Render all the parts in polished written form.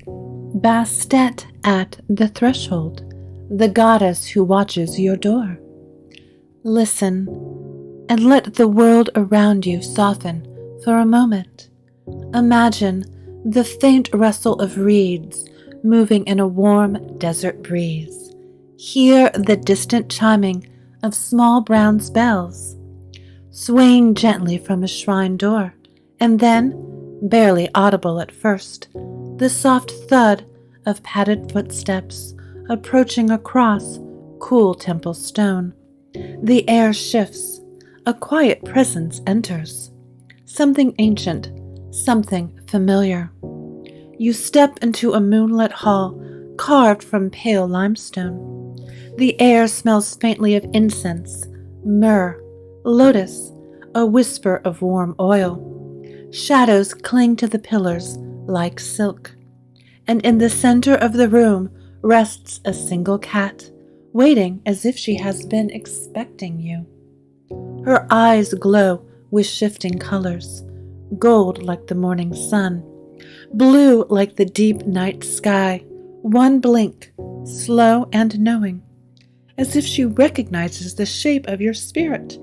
Bastet at the threshold, the goddess who watches your door. Listen and let the world around you soften for a moment. Imagine the faint rustle of reeds moving in a warm desert breeze. Hear the distant chiming of small bronze bells, swaying gently from a shrine door, and then, barely audible at first, the soft thud of padded footsteps approaching across cool temple stone. The air shifts, a quiet presence enters. Something ancient, something familiar. You step into a moonlit hall carved from pale limestone. The air smells faintly of incense, myrrh, lotus, a whisper of warm oil. Shadows cling to the pillars like silk. And in the center of the room rests a single cat, waiting as if she has been expecting you. Her eyes glow with shifting colors, gold like the morning sun, blue like the deep night sky, one blink, slow and knowing, as if she recognizes the shape of your spirit,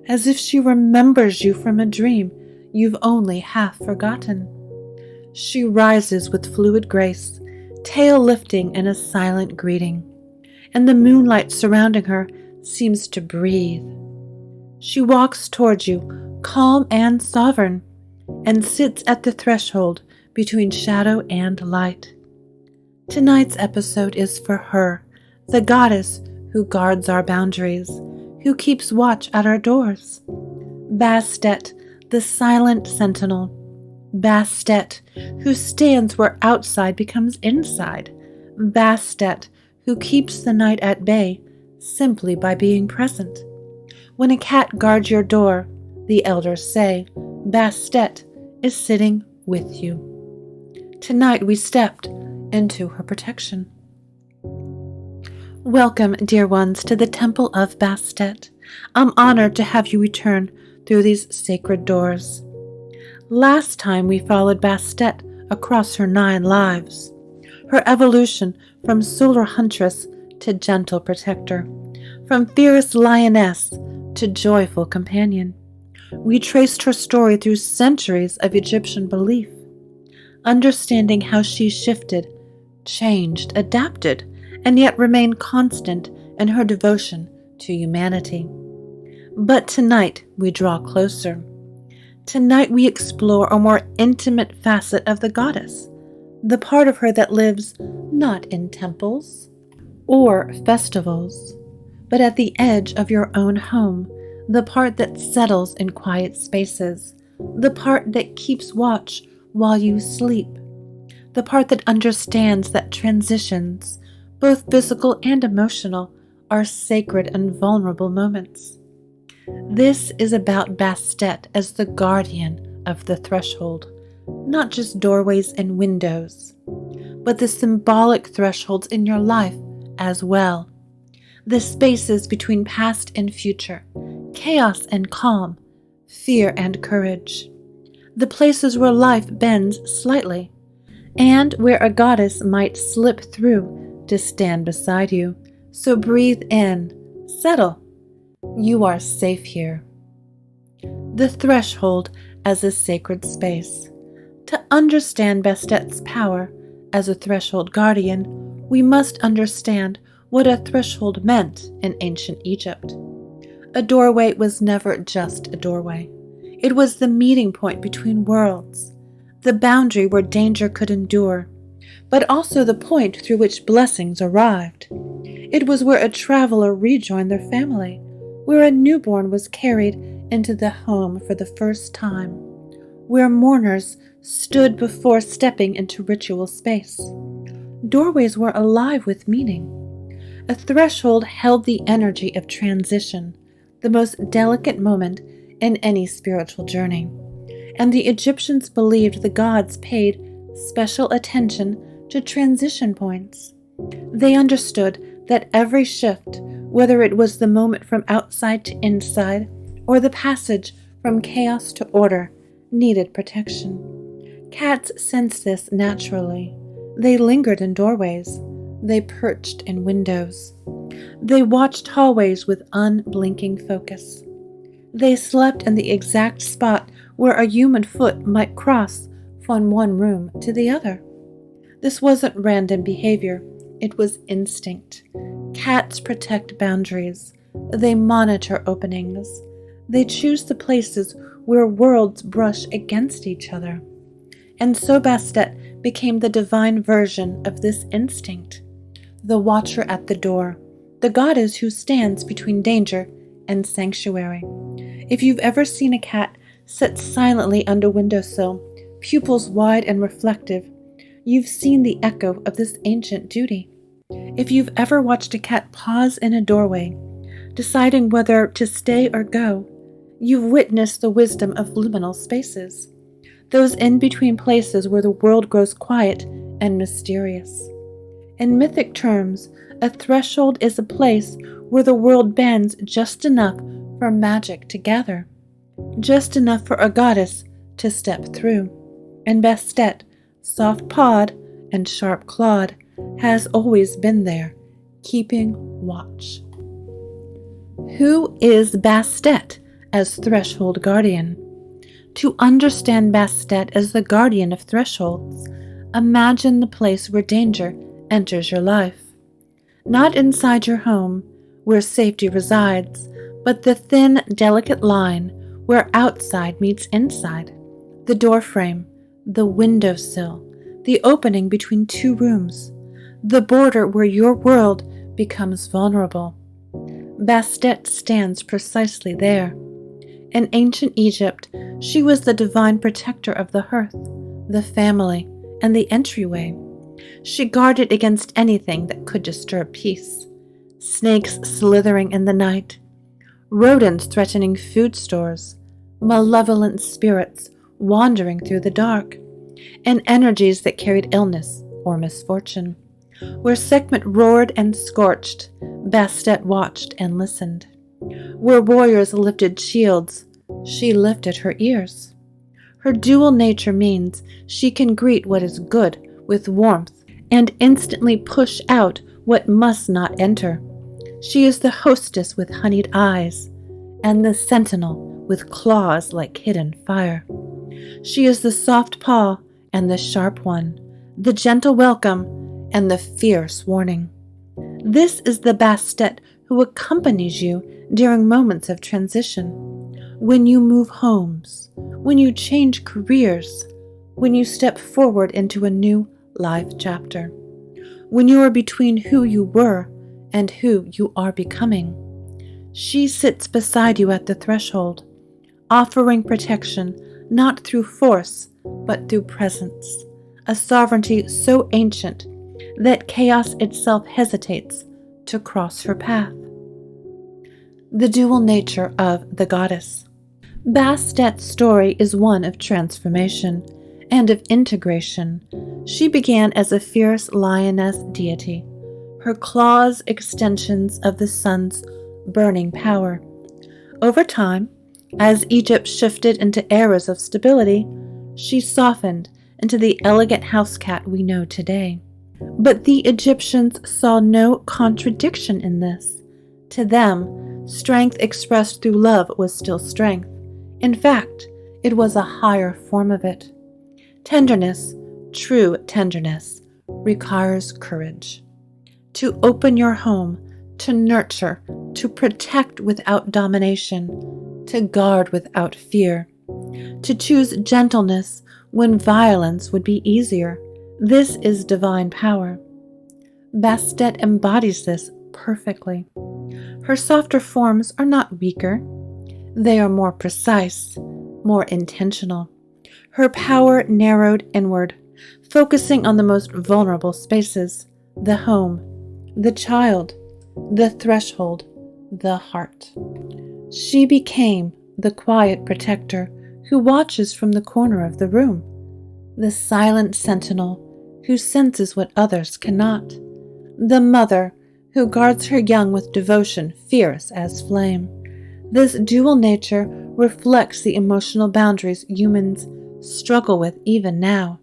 as if she remembers you from a dream you've only half forgotten. She rises with fluid grace, tail lifting in a silent greeting, and the moonlight surrounding her seems to breathe. She walks towards you, calm and sovereign, and sits at the threshold between shadow and light. Tonight's episode is for her, the goddess who guards our boundaries, who keeps watch at our doors. Bastet, the silent sentinel. Bastet, who stands where outside becomes inside. Bastet, who keeps the night at bay simply by being present. When a cat guards your door, the elders say, Bastet is sitting with you. Tonight we stepped into her protection. Welcome, dear ones, to the Temple of Bastet. I'm honored to have you return through these sacred doors. Last time we followed Bastet across her 9 lives, her evolution from solar huntress to gentle protector, from fierce lioness to joyful companion. We traced her story through centuries of Egyptian belief, understanding how she shifted, changed, adapted, and yet remained constant in her devotion to humanity. But tonight we draw closer. Tonight we explore a more intimate facet of the goddess, the part of her that lives not in temples or festivals, but at the edge of your own home, the part that settles in quiet spaces, the part that keeps watch while you sleep, the part that understands that transitions, both physical and emotional, are sacred and vulnerable moments. This is about Bastet as the guardian of the threshold, not just doorways and windows, but the symbolic thresholds in your life as well. The spaces between past and future, chaos and calm, fear and courage. The places where life bends slightly, and where a goddess might slip through to stand beside you. So breathe in, settle. You are safe here. The threshold as a sacred space. To understand Bastet's power as a threshold guardian, we must understand what a threshold meant in ancient Egypt. A doorway was never just a doorway. It was the meeting point between worlds, the boundary where danger could endure, but also the point through which blessings arrived. It was where a traveler rejoined their family, where a newborn was carried into the home for the first time, where mourners stood before stepping into ritual space. Doorways were alive with meaning. A threshold held the energy of transition, the most delicate moment in any spiritual journey. And the Egyptians believed the gods paid special attention to transition points. They understood that every shift, whether it was the moment from outside to inside or the passage from chaos to order, needed protection. Cats sense this naturally. They lingered in doorways. They perched in windows. They watched hallways with unblinking focus. They slept in the exact spot where a human foot might cross from one room to the other. This wasn't random behavior, it was instinct. Cats protect boundaries. They monitor openings. They choose the places where worlds brush against each other. And so Bastet became the divine version of this instinct, the watcher at the door, the goddess who stands between danger and sanctuary. If you've ever seen a cat sit silently under windowsill, pupils wide and reflective, you've seen the echo of this ancient duty. If you've ever watched a cat pause in a doorway, deciding whether to stay or go, you've witnessed the wisdom of liminal spaces, those in-between places where the world grows quiet and mysterious. In mythic terms, a threshold is a place where the world bends just enough for magic to gather, just enough for a goddess to step through. And Bastet, soft-pawed and sharp-clawed, has always been there, keeping watch. Who is Bastet as threshold guardian? To understand Bastet as the guardian of thresholds, imagine the place where danger enters your life. Not inside your home, where safety resides, but the thin, delicate line where outside meets inside. The doorframe, the windowsill, the opening between two rooms, the border where your world becomes vulnerable. Bastet stands precisely there. In ancient Egypt, she was the divine protector of the hearth, the family, and the entryway. She guarded against anything that could disturb peace. Snakes slithering in the night, rodents threatening food stores, malevolent spirits wandering through the dark, and energies that carried illness or misfortune. Where Sekhmet roared and scorched, Bastet watched and listened. Where warriors lifted shields, she lifted her ears. Her dual nature means she can greet what is good with warmth and instantly push out what must not enter. She is the hostess with honeyed eyes and the sentinel with claws like hidden fire. She is the soft paw and the sharp one, the gentle welcome and the fierce warning. This is the Bastet who accompanies you during moments of transition, when you move homes, when you change careers, when you step forward into a new life chapter, when you are between who you were and who you are becoming. She sits beside you at the threshold, offering protection not through force, but through presence, a sovereignty so ancient that chaos itself hesitates to cross her path. The dual nature of the goddess. Bastet's story is one of transformation and of integration. She began as a fierce lioness deity, her claws extensions of the sun's burning power. Over time, as Egypt shifted into eras of stability, she softened into the elegant house cat we know today. But the Egyptians saw no contradiction in this. To them, strength expressed through love was still strength. In fact, it was a higher form of it. Tenderness, true tenderness, requires courage. To open your home, to nurture, to protect without domination, to guard without fear, to choose gentleness when violence would be easier. This is divine power. Bastet embodies this perfectly. Her softer forms are not weaker. They are more precise, more intentional. Her power narrowed inward, focusing on the most vulnerable spaces, the home, the child, the threshold, the heart. She became the quiet protector who watches from the corner of the room, the silent sentinel who senses what others cannot, the mother who guards her young with devotion fierce as flame. This dual nature reflects the emotional boundaries humans struggle with even now.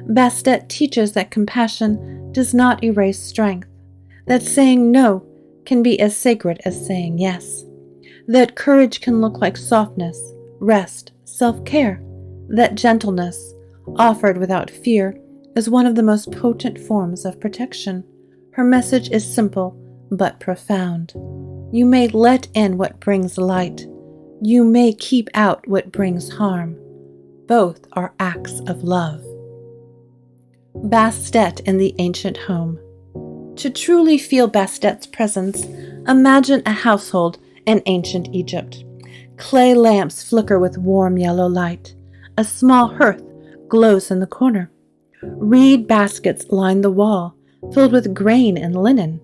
Bastet teaches that compassion does not erase strength, that saying no can be as sacred as saying yes, that courage can look like softness, rest, self-care, that gentleness, offered without fear, is one of the most potent forms of protection. Her message is simple but profound. You may let in what brings light. You may keep out what brings harm. Both are acts of love. Bastet in the ancient home. To truly feel Bastet's presence, imagine a household in ancient Egypt. Clay lamps flicker with warm yellow light. A small hearth glows in the corner. Reed baskets line the wall, filled with grain and linen.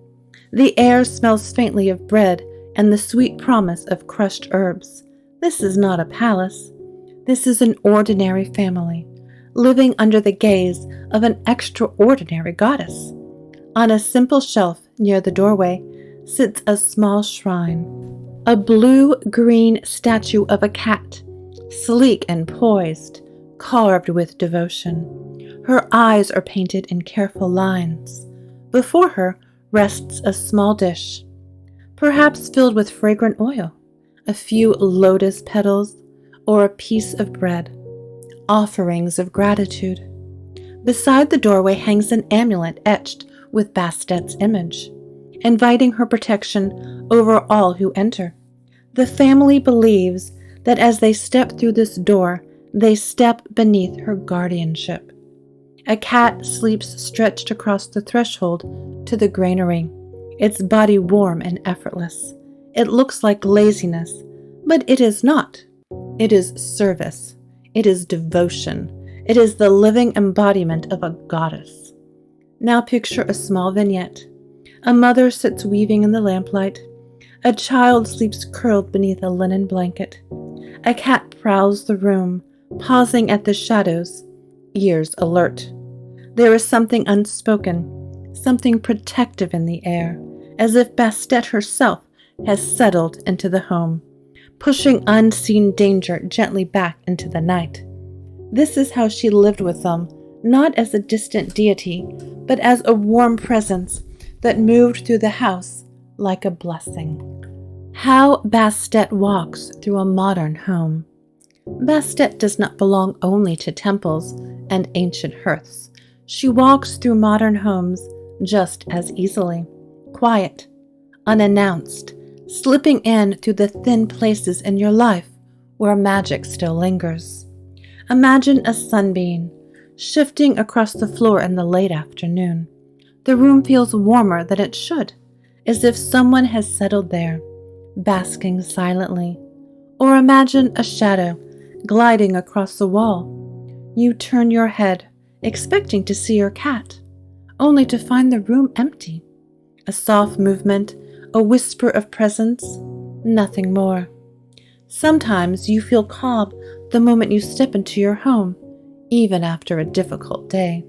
The air smells faintly of bread and the sweet promise of crushed herbs. This is not a palace. This is an ordinary family, living under the gaze of an extraordinary goddess. On a simple shelf near the doorway sits a small shrine, a blue-green statue of a cat, sleek and poised, carved with devotion. Her eyes are painted in careful lines. Before her rests a small dish, perhaps filled with fragrant oil, a few lotus petals, or a piece of bread, offerings of gratitude. Beside the doorway hangs an amulet etched with Bastet's image, inviting her protection over all who enter. The family believes that as they step through this door, they step beneath her guardianship. A cat sleeps stretched across the threshold to the granary, its body warm and effortless. It looks like laziness, but it is not. It is service. It is devotion. It is the living embodiment of a goddess. Now picture a small vignette. A mother sits weaving in the lamplight. A child sleeps curled beneath a linen blanket. A cat prowls the room, pausing at the shadows, ears alert. There is something unspoken, something protective in the air, as if Bastet herself has settled into the home, pushing unseen danger gently back into the night. This is how she lived with them, not as a distant deity, but as a warm presence that moved through the house like a blessing. How Bastet walks through a modern home. Bastet does not belong only to temples and ancient hearths. She walks through modern homes just as easily, quiet, unannounced, slipping in through the thin places in your life where magic still lingers. Imagine a sunbeam shifting across the floor in the late afternoon. The room feels warmer than it should, as if someone has settled there, basking silently. Or imagine a shadow gliding across the wall. You turn your head, expecting to see your cat, only to find the room empty. A soft movement, a whisper of presence, nothing more. Sometimes you feel calm the moment you step into your home, even after a difficult day.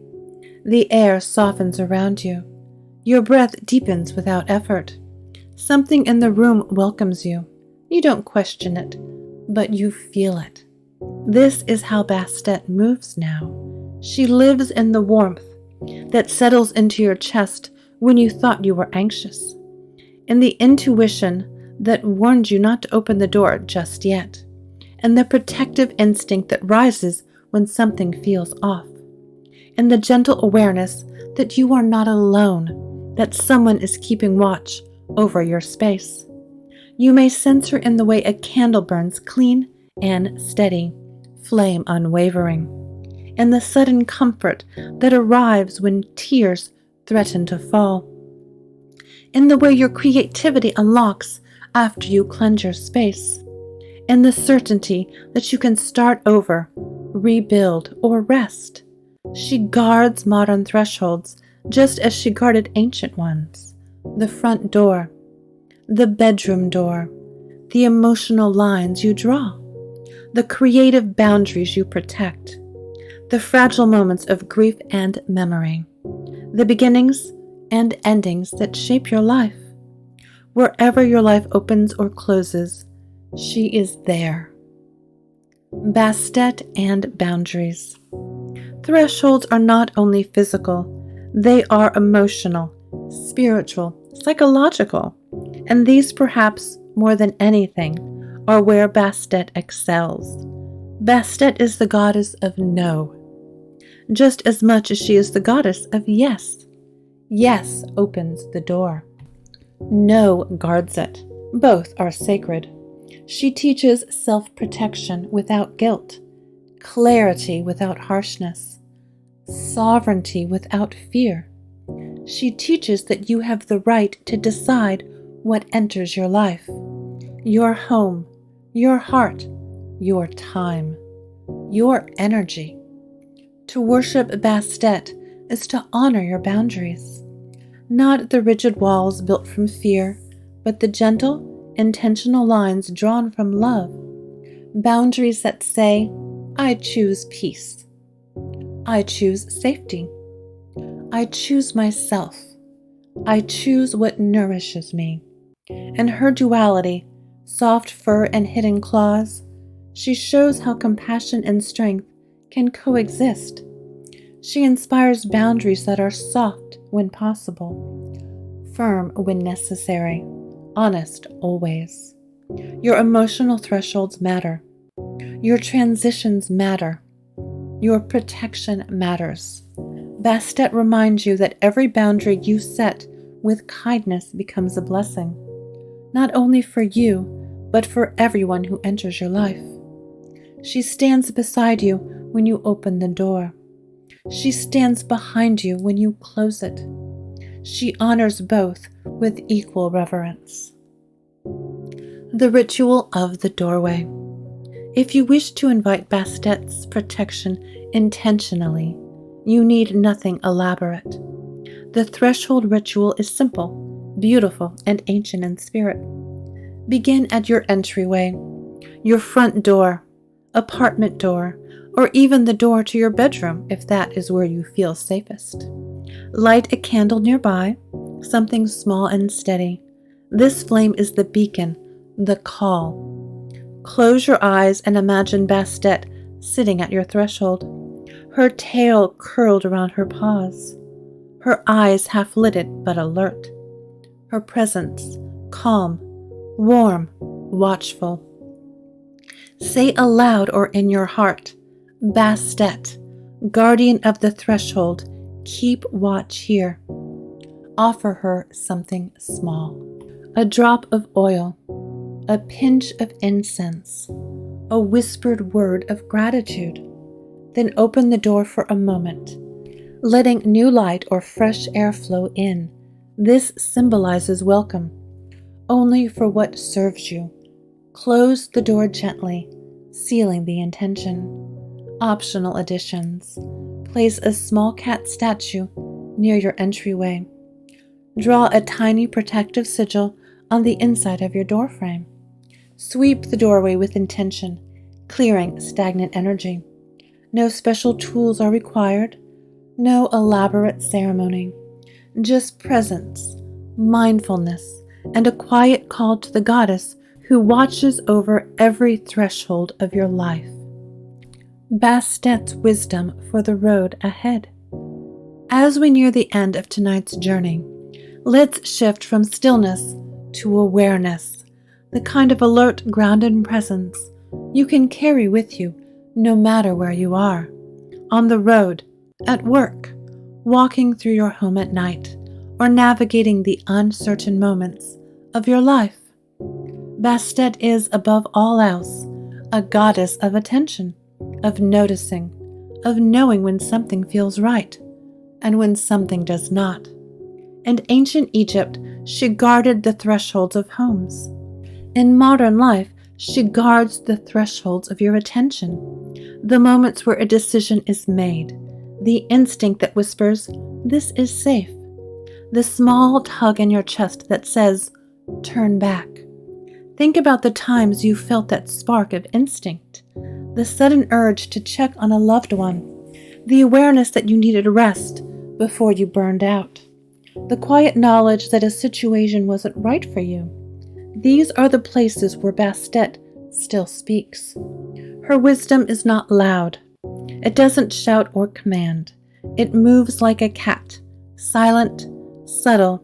The air softens around you. Your breath deepens without effort. Something in the room welcomes you. You don't question it, but you feel it. This is how Bastet moves now. She lives in the warmth that settles into your chest when you thought you were anxious, in the intuition that warned you not to open the door just yet, and the protective instinct that rises when something feels off, and the gentle awareness that you are not alone, that someone is keeping watch over your space. You may sense her in the way a candle burns clean and steady, flame unwavering, and the sudden comfort that arrives when tears threaten to fall, in the way your creativity unlocks after you cleanse your space, in the certainty that you can start over, rebuild, or rest. She guards modern thresholds just as she guarded ancient ones. The front door, the bedroom door, the emotional lines you draw, the creative boundaries you protect, the fragile moments of grief and memory, the beginnings and endings that shape your life. Wherever your life opens or closes, she is there. Bastet and boundaries. Thresholds are not only physical, they are emotional, spiritual, psychological, and these perhaps more than anything are where Bastet excels. Bastet is the goddess of no, just as much as she is the goddess of yes. Yes opens the door. No guards it. Both are sacred. She teaches self-protection without guilt, clarity without harshness, sovereignty without fear. She teaches that you have the right to decide what enters your life, your home, your heart, your time, your energy. To worship Bastet is to honor your boundaries, not the rigid walls built from fear, but the gentle, intentional lines drawn from love. Boundaries that say, I choose peace. I choose safety. I choose myself. I choose what nourishes me. In her duality, soft fur and hidden claws, she shows how compassion and strength can coexist. She inspires boundaries that are soft when possible, firm when necessary, honest always. Your emotional thresholds matter. Your transitions matter. Your protection matters. Bastet reminds you that every boundary you set with kindness becomes a blessing, not only for you, but for everyone who enters your life. She stands beside you when you open the door. She stands behind you when you close it. She honors both with equal reverence. The ritual of the doorway. If you wish to invite Bastet's protection intentionally, you need nothing elaborate. The threshold ritual is simple, beautiful, and ancient in spirit. Begin at your entryway, your front door, apartment door, or even the door to your bedroom if that is where you feel safest. Light a candle nearby, something small and steady. This flame is the beacon, the call. Close your eyes and imagine Bastet sitting at your threshold, her tail curled around her paws, her eyes half-lidded but alert, her presence calm, warm, watchful. Say aloud or in your heart, Bastet, guardian of the threshold, keep watch here. Offer her something small, a drop of oil, a pinch of incense, a whispered word of gratitude. Then open the door for a moment, letting new light or fresh air flow in. This symbolizes welcome, only for what serves you. Close the door gently, sealing the intention. Optional additions. Place a small cat statue near your entryway. Draw a tiny protective sigil on the inside of your doorframe. Sweep the doorway with intention, clearing stagnant energy. No special tools are required, no elaborate ceremony, just presence, mindfulness, and a quiet call to the goddess who watches over every threshold of your life. Bastet's wisdom for the road ahead. As we near the end of tonight's journey, let's shift from stillness to awareness, the kind of alert, grounded presence you can carry with you no matter where you are, on the road, at work, walking through your home at night, or navigating the uncertain moments of your life. Bastet is, above all else, a goddess of attention, of noticing, of knowing when something feels right, and when something does not. In ancient Egypt, she guarded the thresholds of homes. In modern life, she guards the thresholds of your attention, the moments where a decision is made, the instinct that whispers, "This is safe," the small tug in your chest that says, "Turn back." Think about the times you felt that spark of instinct, the sudden urge to check on a loved one, the awareness that you needed rest before you burned out, the quiet knowledge that a situation wasn't right for you. These are the places where Bastet still speaks. Her wisdom is not loud. It doesn't shout or command. It moves like a cat, silent, subtle,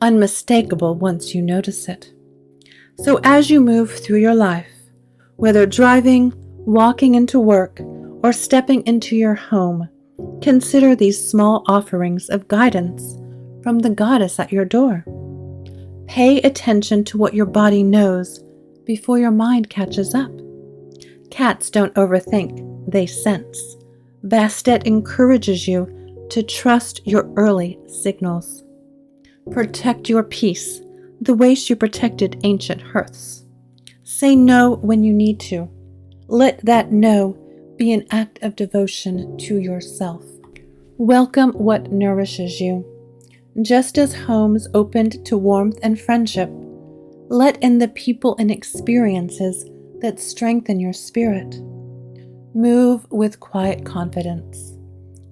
unmistakable once you notice it. So as you move through your life, whether driving, walking into work, or stepping into your home, consider these small offerings of guidance from the goddess at your door. Pay attention to what your body knows before your mind catches up. Cats don't overthink, they sense. Bastet encourages you to trust your early signals. Protect your peace the way she protected ancient hearths. Say no when you need to. Let that no be an act of devotion to yourself. Welcome what nourishes you. Just as homes opened to warmth and friendship, let in the people and experiences that strengthen your spirit. Move with quiet confidence.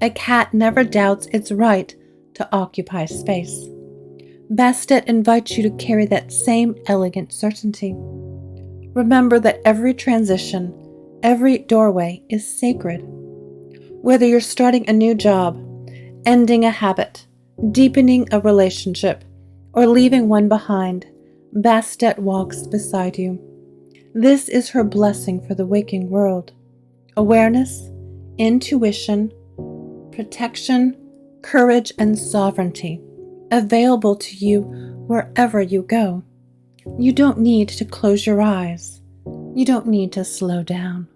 A cat never doubts its right to occupy space. Bastet invites you to carry that same elegant certainty. Remember that every transition, every doorway is sacred. Whether you're starting a new job, ending a habit, deepening a relationship, or leaving one behind, Bastet walks beside you. This is her blessing for the waking world. Awareness, intuition, protection, courage, and sovereignty available to you wherever you go. You don't need to close your eyes. You don't need to slow down.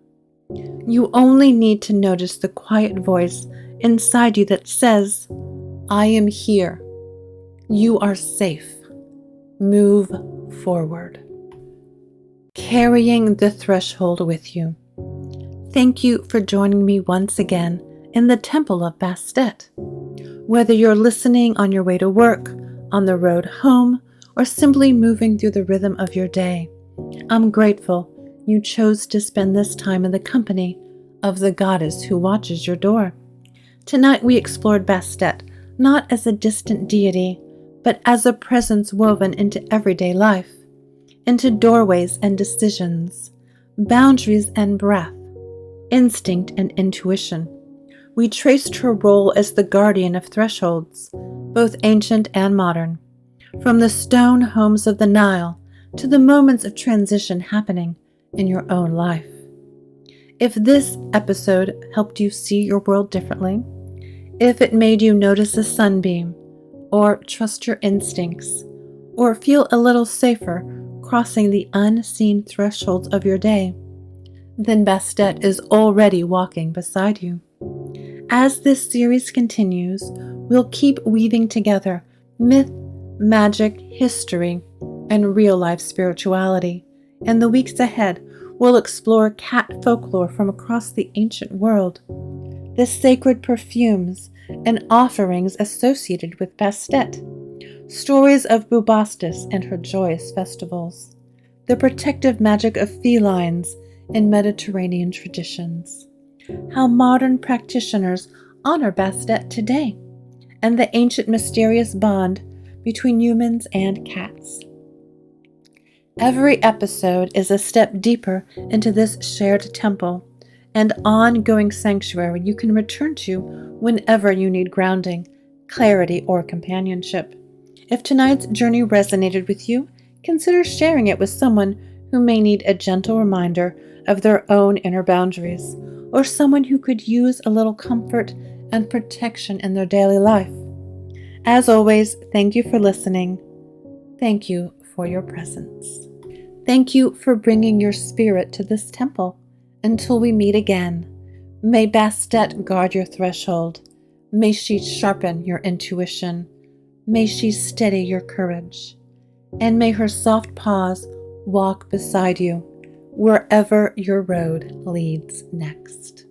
You only need to notice the quiet voice inside you that says, I am here. You are safe. Move forward. Carrying the threshold with you. Thank you for joining me once again in the Temple of Bastet. Whether you're listening on your way to work, on the road home, or simply moving through the rhythm of your day, I'm grateful you chose to spend this time in the company of the goddess who watches your door. Tonight we explored Bastet not as a distant deity, but as a presence woven into everyday life, into doorways and decisions, boundaries and breath, instinct and intuition. We traced her role as the guardian of thresholds, both ancient and modern, from the stone homes of the Nile to the moments of transition happening in your own life. If this episode helped you see your world differently, if it made you notice a sunbeam, or trust your instincts, or feel a little safer crossing the unseen thresholds of your day, then Bastet is already walking beside you. As this series continues, we'll keep weaving together myth, magic, history, and real-life spirituality. In the weeks ahead, we'll explore cat folklore from across the ancient world, the sacred perfumes and offerings associated with Bastet, stories of Bubastis and her joyous festivals, the protective magic of felines in Mediterranean traditions, how modern practitioners honor Bastet today, and the ancient mysterious bond between humans and cats. Every episode is a step deeper into this shared temple and ongoing sanctuary you can return to whenever you need grounding, clarity, or companionship. If tonight's journey resonated with you, consider sharing it with someone who may need a gentle reminder of their own inner boundaries, or someone who could use a little comfort and protection in their daily life. As always, thank you for listening. Thank you for your presence. Thank you for bringing your spirit to this temple. Until we meet again, may Bastet guard your threshold. May she sharpen your intuition. May she steady your courage. And may her soft paws walk beside you wherever your road leads next.